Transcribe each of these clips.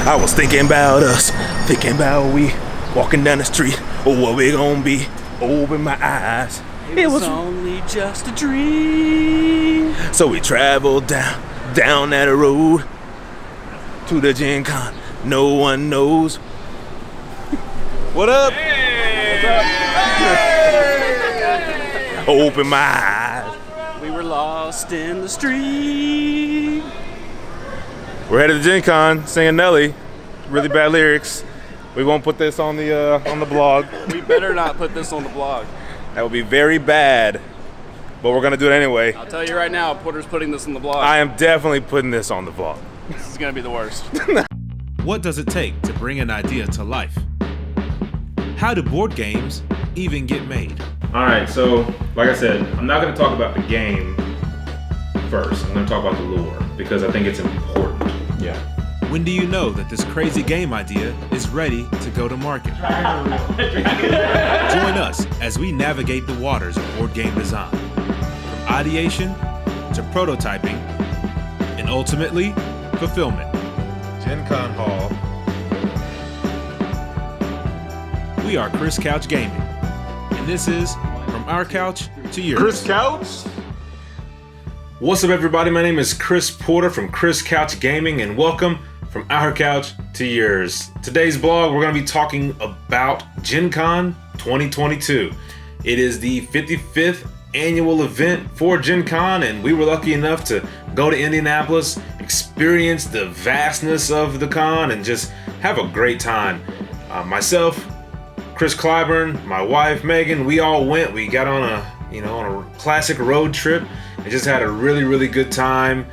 I was thinking about us, thinking about we walking down the street. Oh, what we gonna be? Open my eyes. It was only just a dream. So we traveled down that road to the Gen Con. No one knows. What up? Hey. What's up? Open my eyes. We were lost in the street. We're headed to Gen Con, singing Nelly. Really bad lyrics. We won't put this on the blog. We better not put this on the blog. That would be very bad, but we're gonna do it anyway. I'll tell you right now, Porter's putting this on the blog. I am definitely putting this on the vlog. This is gonna be the worst. What does it take to bring an idea to life? How do board games even get made? All right, so like I said, I'm not gonna talk about the game first. I'm gonna talk about the lore because I think it's important. Yeah. When do you know that this crazy game idea is ready to go to market? Join us as we navigate the waters of board game design, from ideation to prototyping, and ultimately, fulfillment. Gen Con Hall. We are Chris Couch Gaming, and this is From Our Couch to Yours. Chris Couch? What's up, everybody? My name is Chris Porter from Chris Couch Gaming, and welcome from Our Couch to Yours. Today's blog, we're going to be talking about Gen Con 2022. It is the 55th annual event for Gen Con, and we were lucky enough to go to Indianapolis, experience the vastness of the con, and just have a great time. Myself, Chris Clyburn, my wife Megan, we all went. We got on a classic road trip and just had a really good time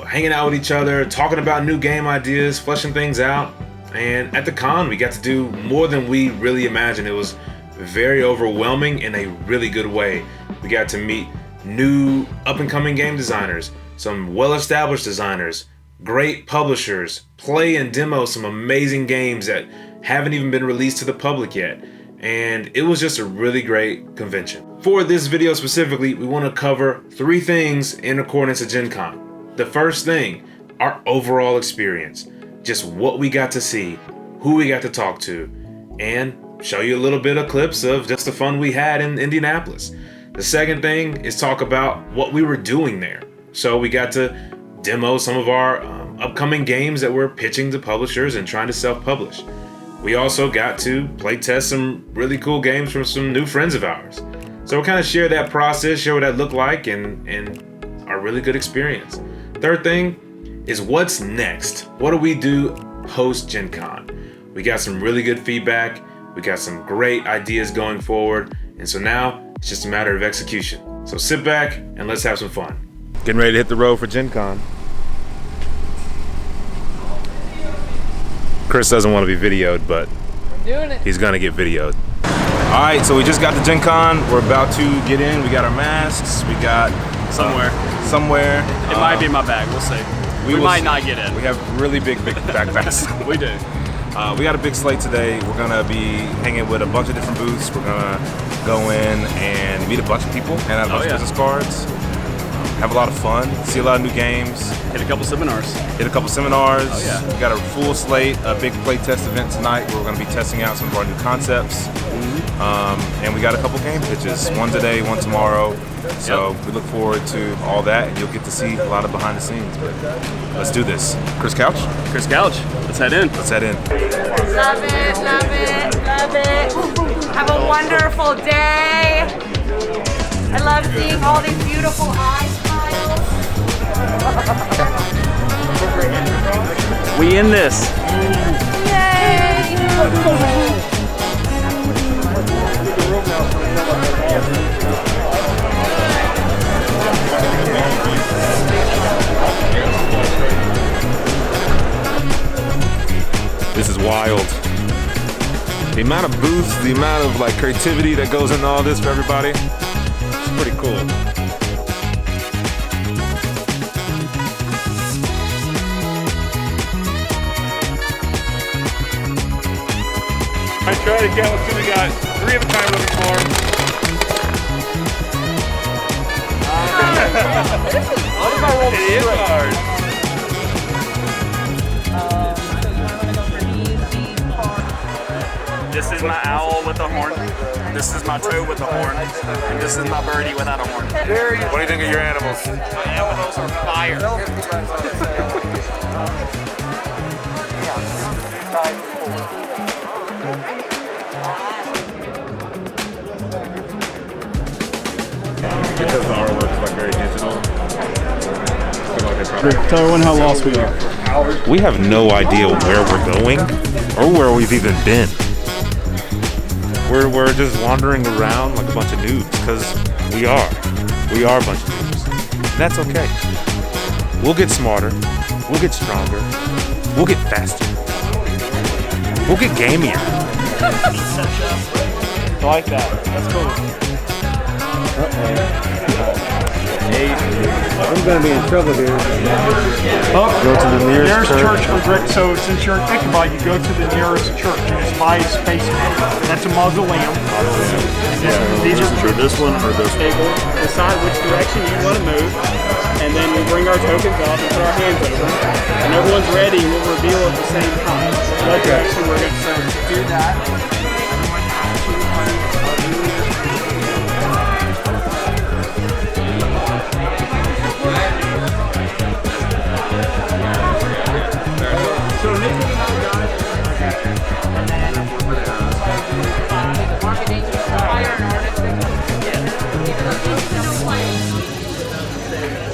hanging out with each other, talking about new game ideas, fleshing things out. And at the con, we got to do more than we really imagined. It was very overwhelming in a really good way. We got to meet new up-and-coming game designers, some well-established designers, great publishers, play and demo some amazing games that haven't even been released to the public yet. And it was just a really great convention. For this video specifically, we want to cover 3 things in accordance to Gen Con. The first thing, our overall experience, just what we got to see, who we got to talk to, and show you a little bit of clips of just the fun we had in Indianapolis. The second thing is talk about what we were doing there. So we got to demo some of our upcoming games that we're pitching to publishers and trying to self-publish. We also got to play test some really cool games from some new friends of ours. So we'll kind of share that process, share what that looked like, and our really good experience. Third thing is what's next? What do we do post Gen Con? We got some really good feedback. We got some great ideas going forward. And so now it's just a matter of execution. So sit back and let's have some fun. Getting ready to hit the road for Gen Con. Chris doesn't want to be videoed, but I'm doing it. He's gonna get videoed. All right, so we just got to Gen Con. We're about to get in. We got our masks. We got somewhere. It might be in my bag. We'll see. We might not get in. We have really big backpacks. We do. We got a big slate today. We're gonna be hanging with a bunch of different booths. We're gonna go in and meet a bunch of people, hand out a bunch of business cards, have a lot of fun, see a lot of new games. Hit a couple seminars. Oh yeah. We got a full slate, a big play test event tonight where we're gonna be testing out some of our new concepts. And we got a couple game pitches, one today, one tomorrow. So we look forward to all that, and you'll get to see a lot of behind the scenes. But let's do this. Chris Couch? Chris Couch. Let's head in. Let's head in. Love it, love it, love it. Have a wonderful day. I love seeing all these beautiful eye smiles. We in this. Yay! This is wild. The amount of booths, the amount of creativity that goes into all this for everybody, it's pretty cool. I try to get what we got. 3 of a kind looking for. It is hard. This is my owl with a horn. This is my toad with a horn. And this is my birdie without a horn. What do you think of your animals? My animals are fire. Because the artwork's like very digital. Tell everyone how lost we are. We have no idea where we're going or where we've even been. We're just wandering around like a bunch of noobs because we are. We are a bunch of noobs. And that's okay. We'll get smarter. We'll get stronger. We'll get faster. We'll get gamier. I like that. That's cool. I'm going to be in trouble here. Oh, Go to the nearest church. So since you're in Ichabod, you go to the nearest church, and it's by Space Camp. That's a mausoleum. These are Sure, this one or this one? table, decide which direction you want to move, and then we bring our tokens up and put our hands over them. And everyone's ready, and we'll reveal at the same time. What direction we're going to do that.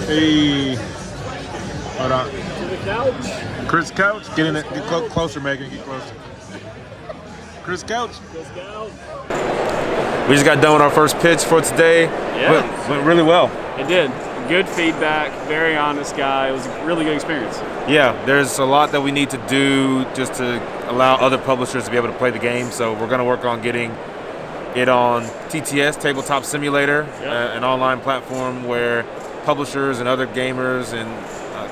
Hey. Hold on. Chris Couch, get in it. Get closer, Megan. Get closer. Chris Couch. We just got done with our first pitch for today. Yeah. Went really well. It did. Good feedback, very honest guy. It was a really good experience. Yeah, there's a lot that we need to do just to allow other publishers to be able to play the game. So we're going to work on getting it on TTS, Tabletop Simulator, an online platform where publishers and other gamers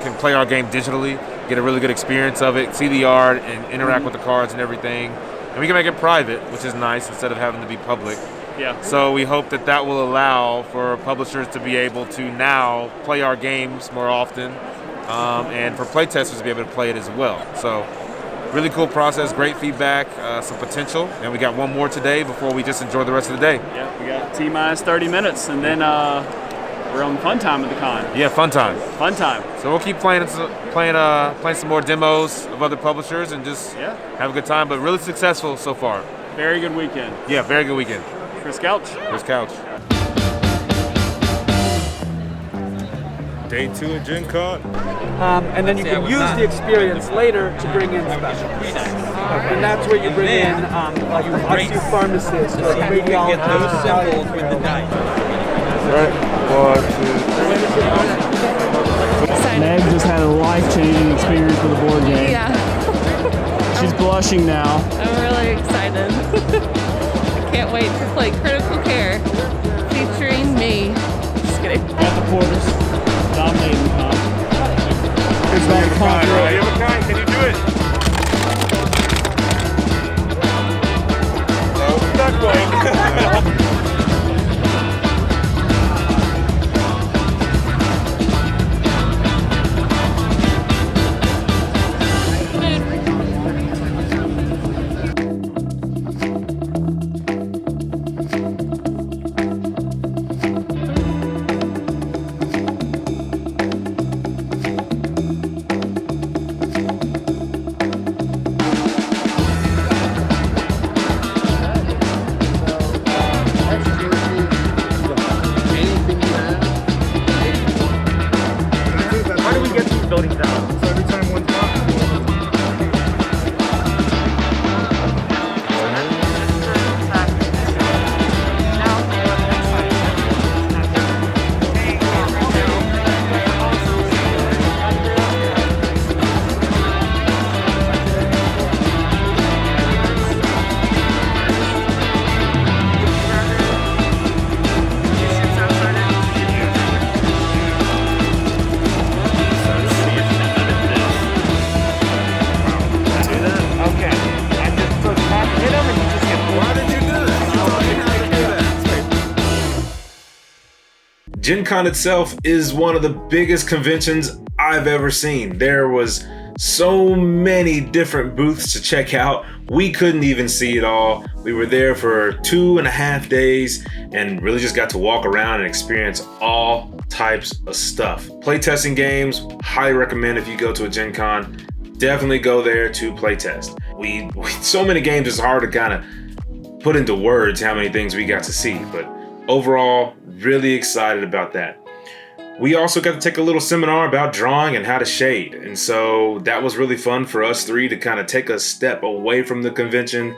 can play our game digitally, get a really good experience of it, see the art, and interact with the cards and everything. And we can make it private, which is nice, instead of having to be public. Yeah. So we hope that that will allow for publishers to be able to now play our games more often, and for playtesters to be able to play it as well. So really cool process, great feedback, some potential. And we got one more today before we just enjoy the rest of the day. Yeah, we got T-minus 30 minutes, and then we're on fun time at the con. Yeah, fun time. Fun time. So we'll keep playing some more demos of other publishers and just have a good time. But really successful so far. Very good weekend. Yeah, very good weekend. Chris Couch. Chris Couch. Day 2 of Gen Con. And then you can use the experience later to bring in specials. And that's where you bring in like a pharmacist or a radiologist. Those symbols with the dice. Right. 1, 2. Meg just had a life-changing experience with a board game. Yeah, She's blushing now. I'm really excited. I can't wait to play Critical Care featuring me. Just kidding. Got the Porters dominating the con. It's like Conqueror. You have a kind, can you do it? No, not quite. Gen Con itself is one of the biggest conventions I've ever seen. There was So many different booths to check out. We couldn't even see it all. We were there for 2.5 days and really just got to walk around and experience all types of stuff. Playtesting games, highly recommend if you go to a Gen Con. Definitely go there to playtest. We so many games, it's hard to kind of put into words how many things we got to see, but overall, really excited about that. We also got to take a little seminar about drawing and how to shade, and so that was really fun for us three to kind of take a step away from the convention,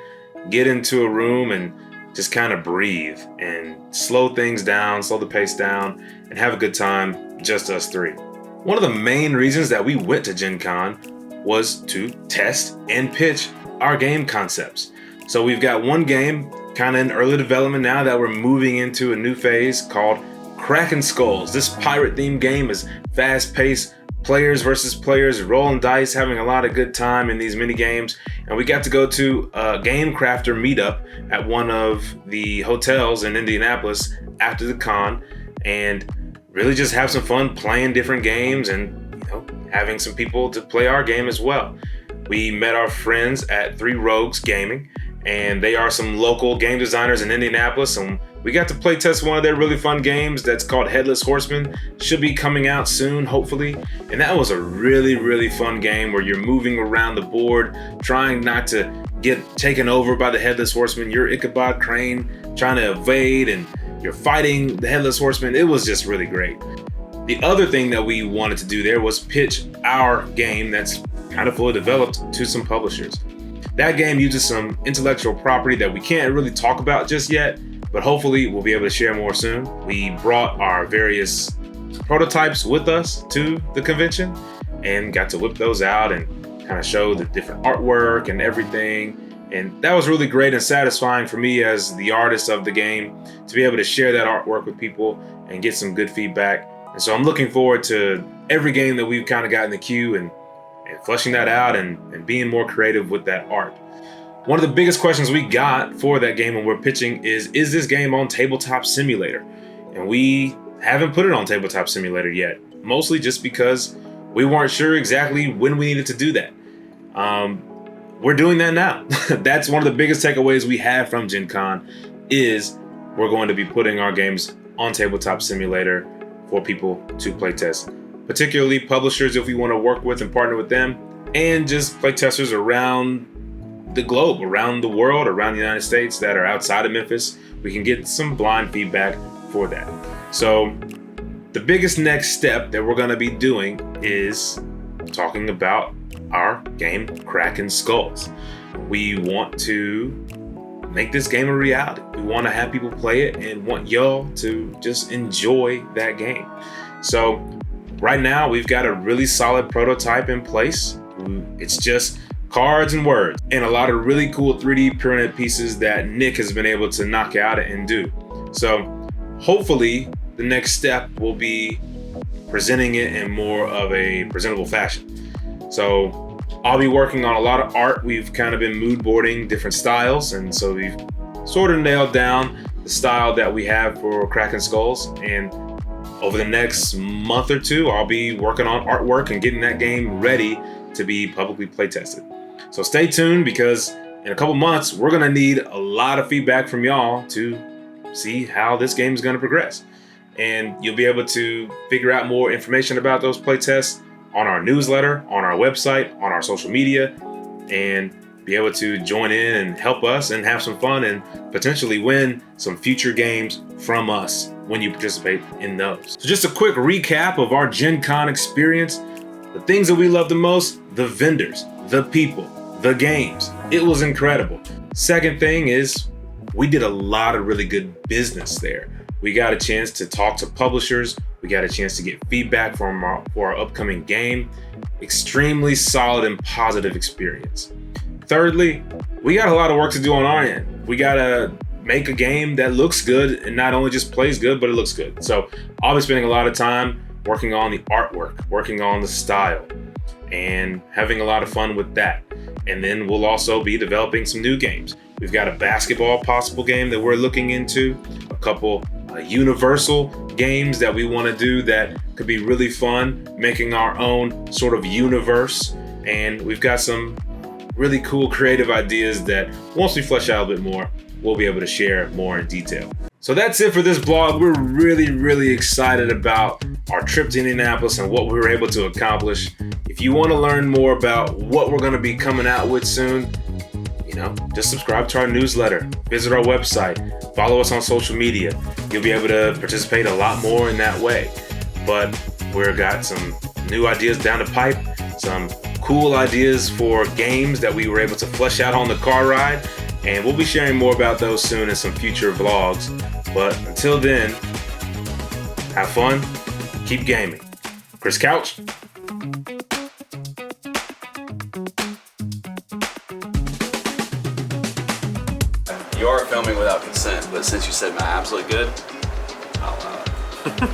get into a room and just kind of breathe and slow things down, slow the pace down, and have a good time, just us three. One of the main reasons that we went to Gen Con was to test and pitch our game concepts. So we've got one game kind of in early development now that we're moving into a new phase called Kraken Skulls. This pirate themed game is fast paced, players versus players, rolling dice, having a lot of good time in these mini games. And we got to go to a game crafter meetup at one of the hotels in Indianapolis after the con and really just have some fun playing different games and having some people to play our game as well. We met our friends at Three Rogues Gaming, and they are some local game designers in Indianapolis, and we got to play test one of their really fun games that's called Headless Horseman. Should be coming out soon, hopefully. And that was a really, really fun game where you're moving around the board, trying not to get taken over by the Headless Horseman. You're Ichabod Crane trying to evade, and you're fighting the Headless Horseman. It was just really great. The other thing that we wanted to do there was pitch our game that's kind of fully developed to some publishers. That game uses some intellectual property that we can't really talk about just yet, but hopefully we'll be able to share more soon. We brought our various prototypes with us to the convention and got to whip those out and kind of show the different artwork and everything. And that was really great and satisfying for me as the artist of the game to be able to share that artwork with people and get some good feedback. And so I'm looking forward to every game that we've kind of got in the queue and fleshing that out and being more creative with that art. One of the biggest questions we got for that game when we're pitching is this game on Tabletop Simulator? And we haven't put it on Tabletop Simulator yet, mostly just because we weren't sure exactly when we needed to do that. We're doing that now. That's one of the biggest takeaways we have from Gen Con is we're going to be putting our games on Tabletop Simulator for people to play test, particularly publishers if we want to work with and partner with them, and just playtesters around the globe, around the world, around the United States that are outside of Memphis. We can get some blind feedback for that. So the biggest next step that we're going to be doing is talking about our game Kraken Skulls. We want to make this game a reality. We want to have people play it and want y'all to just enjoy that game. So right now we've got a really solid prototype in place. It's just cards and words and a lot of really cool 3D printed pieces that Nick has been able to knock out and do. So hopefully the next step will be presenting it in more of a presentable fashion. So I'll be working on a lot of art. We've kind of been mood boarding different styles, and so we've sort of nailed down the style that we have for Kraken Skulls. And over the next month or two, I'll be working on artwork and getting that game ready to be publicly playtested. So stay tuned, because in a couple months, we're gonna need a lot of feedback from y'all to see how this game is gonna progress. And you'll be able to figure out more information about those playtests on our newsletter, on our website, on our social media, and be able to join in and help us and have some fun and potentially win some future games from us when you participate in those. So just a quick recap of our Gen Con experience. The things that we love the most: the vendors, the people, the games. It was incredible. Second thing is we did a lot of really good business there. We got a chance to talk to publishers. We got a chance to get feedback for our upcoming game. Extremely solid and positive experience. Thirdly, we got a lot of work to do on our end. We got to make a game that looks good and not only just plays good, but it looks good. So I'll be spending a lot of time working on the artwork, working on the style, and having a lot of fun with that. And then we'll also be developing some new games. We've got a basketball possible game that we're looking into, a couple universal games that we want to do that could be really fun, making our own sort of universe. And we've got some really cool creative ideas that once we flesh out a bit more, we'll be able to share more in detail. So that's it for this blog. We're really excited about our trip to Indianapolis and what we were able to accomplish. If you want to learn more about what we're going to be coming out with soon, just subscribe to our newsletter, visit our website, follow us on social media. You'll be able to participate a lot more in that way. But we've got some new ideas down the pipe, some cool ideas for games that we were able to flesh out on the car ride, and we'll be sharing more about those soon in some future vlogs. But until then, have fun, keep gaming. Chris Couch. You are filming without consent, but since you said my abs look good, I'll allow it.